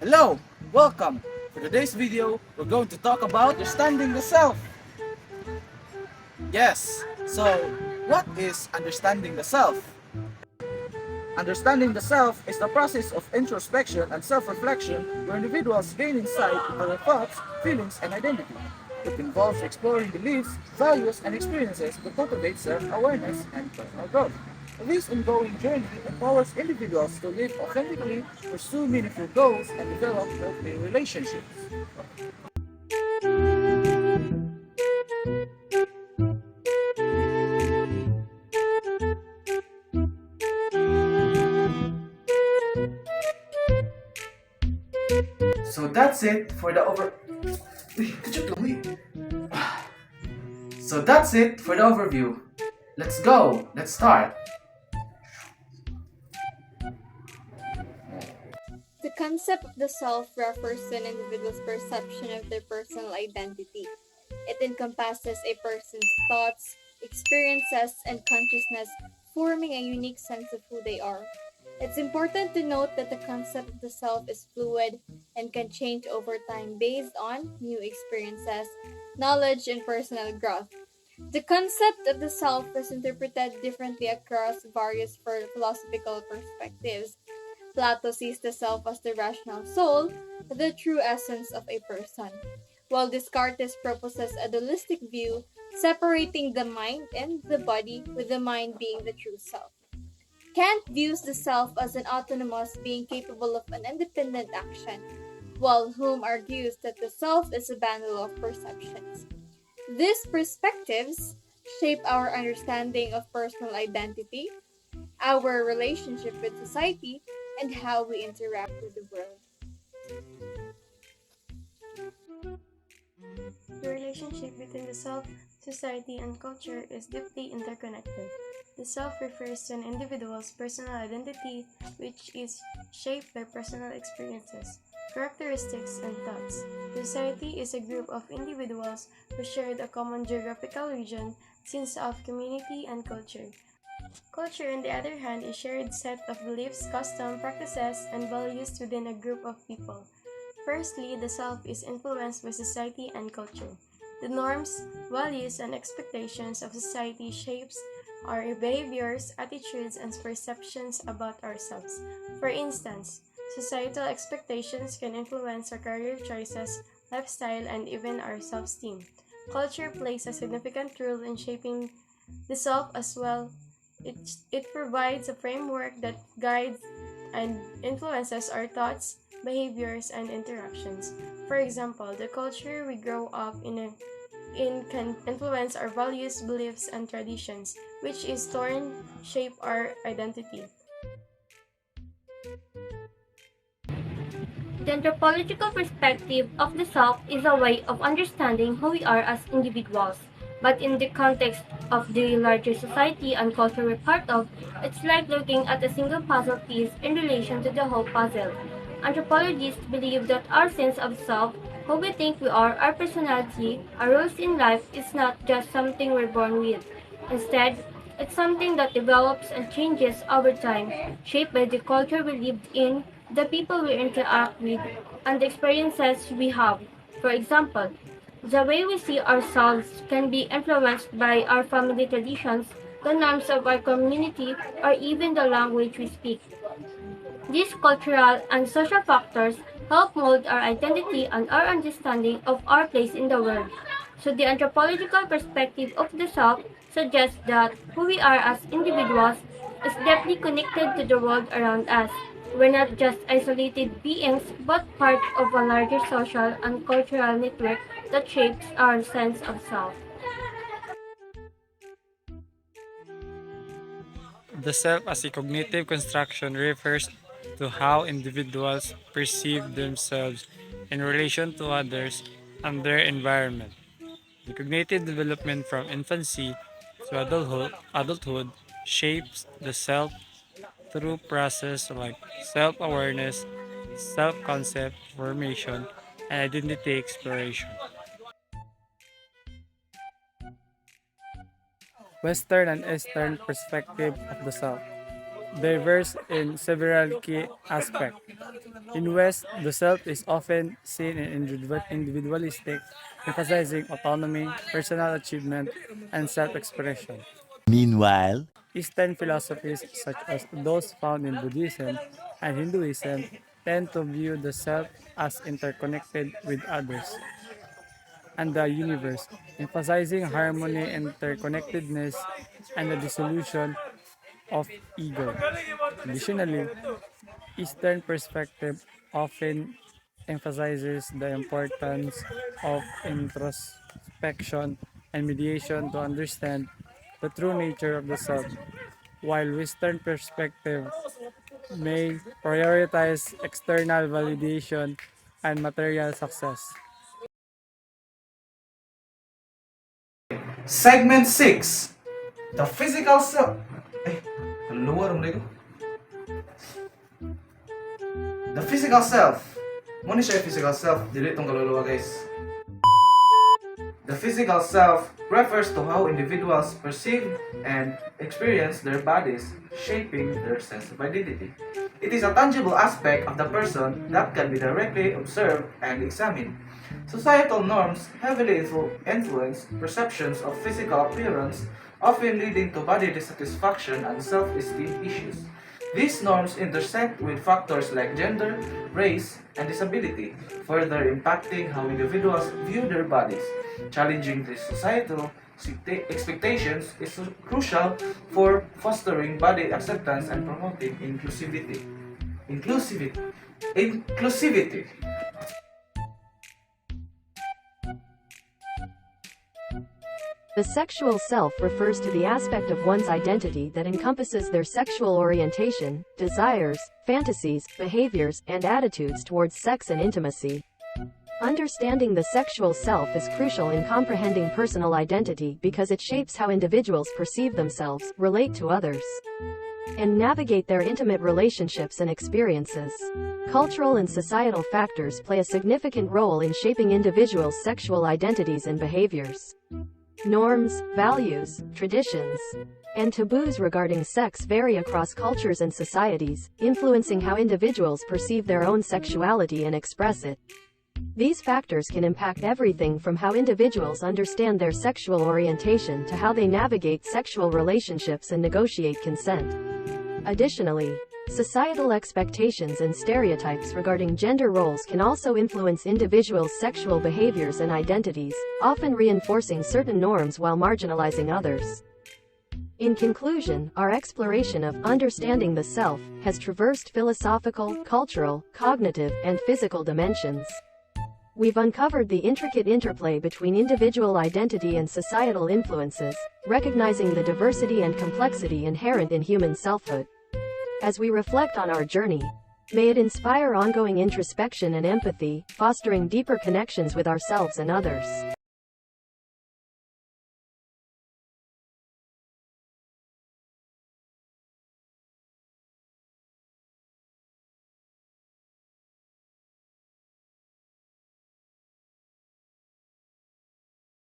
Hello, welcome. For today's video, we're going to talk about understanding the self. Yes, so what is understanding the self? Understanding the self is the process of introspection and self-reflection where individuals gain insight into their thoughts, feelings, and identity. It involves exploring beliefs, values, and experiences to cultivate self-awareness and personal growth. This ongoing journey empowers individuals to live authentically, pursue meaningful goals, and develop healthy relationships. So that's it for the over. So that's it for the overview. Let's go. Let's start. The concept of the self refers to an individual's perception of their personal identity. It encompasses a person's thoughts, experiences, and consciousness, forming a unique sense of who they are. It's important to note that the concept of the self is fluid and can change over time based on new experiences, knowledge, and personal growth. The concept of the self is interpreted differently across various philosophical perspectives. Plato sees the self as the rational soul, the true essence of a person, while Descartes proposes a dualistic view, separating the mind and the body, with the mind being the true self. Kant views the self as an autonomous being capable of an independent action, while Hume argues that the self is a bundle of perceptions. These perspectives shape our understanding of personal identity, our relationship with society, and how we interact with the world. The relationship between the self, society, and culture is deeply interconnected. The self refers to an individual's personal identity, which is shaped by personal experiences, characteristics, and thoughts. Society is a group of individuals who share a common geographical region, sense of community, and culture. Culture, on the other hand, is a shared set of beliefs, customs, practices, and values within a group of people. Firstly, the self is influenced by society and culture. The norms, values, and expectations of society shapes our behaviors, attitudes, and perceptions about ourselves. For instance, societal expectations can influence our career choices, lifestyle, and even our self-esteem. Culture plays a significant role in shaping the self as well. It provides a framework that guides and influences our thoughts, behaviors, and interactions. For example, the culture we grow up in can influence our values, beliefs, and traditions, which is turn shape our identity. The anthropological perspective of the self is a way of understanding who we are as individuals. But in the context of the larger society and culture we're part of, it's like looking at a single puzzle piece in relation to the whole puzzle. Anthropologists believe that our sense of self, who we think we are, our personality, our roles in life, is not just something we're born with. Instead, it's something that develops and changes over time, shaped by the culture we lived in, the people we interact with, and the experiences we have. For example, the way we see ourselves can be influenced by our family traditions, the norms of our community, or even the language we speak. These cultural and social factors help mold our identity and our understanding of our place in the world. So the anthropological perspective of the self suggests that who we are as individuals is deeply connected to the world around us. We're not just isolated beings, but part of a larger social and cultural network that shapes our sense of self. The self as a cognitive construction refers to how individuals perceive themselves in relation to others and their environment. The cognitive development from infancy to adulthood shapes the self through process like self-awareness, self-concept formation, and identity exploration. Western and Eastern perspective of the self. diverse in several key aspects. In West, the self is often seen in individualistic, emphasizing autonomy, personal achievement, and self-expression. Meanwhile, Eastern philosophies, such as those found in Buddhism and Hinduism, tend to view the self as interconnected with others and the universe, emphasizing harmony, interconnectedness, and the dissolution of ego. Additionally, Eastern perspective often emphasizes the importance of introspection and mediation to understand the true nature of the self, while Western perspective may prioritize external validation and material success. Segment 6. The physical self. Kaluluwa rin ko. The physical self. Muna siya yung physical self. Dili itong kaluluwa, guys. The physical self refers to how individuals perceive and experience their bodies, shaping their sense of identity. It is a tangible aspect of the person that can be directly observed and examined. Societal norms heavily influence perceptions of physical appearance, often leading to body dissatisfaction and self-esteem issues. These norms intersect with factors like gender, race, and disability, further impacting how individuals view their bodies. Challenging these societal expectations is crucial for fostering body acceptance and promoting inclusivity. Inclusivity. The sexual self refers to the aspect of one's identity that encompasses their sexual orientation, desires, fantasies, behaviors, and attitudes towards sex and intimacy. Understanding the sexual self is crucial in comprehending personal identity because it shapes how individuals perceive themselves, relate to others, and navigate their intimate relationships and experiences. Cultural and societal factors play a significant role in shaping individuals' sexual identities and behaviors. Norms, values, traditions, and taboos regarding sex vary across cultures and societies, influencing how individuals perceive their own sexuality and express it. These factors can impact everything from how individuals understand their sexual orientation to how they navigate sexual relationships and negotiate consent. Additionally, societal expectations and stereotypes regarding gender roles can also influence individuals' sexual behaviors and identities, often reinforcing certain norms while marginalizing others. In conclusion, our exploration of understanding the self has traversed philosophical, cultural, cognitive, and physical dimensions. We've uncovered the intricate interplay between individual identity and societal influences, recognizing the diversity and complexity inherent in human selfhood. As we reflect on our journey, may it inspire ongoing introspection and empathy, fostering deeper connections with ourselves and others.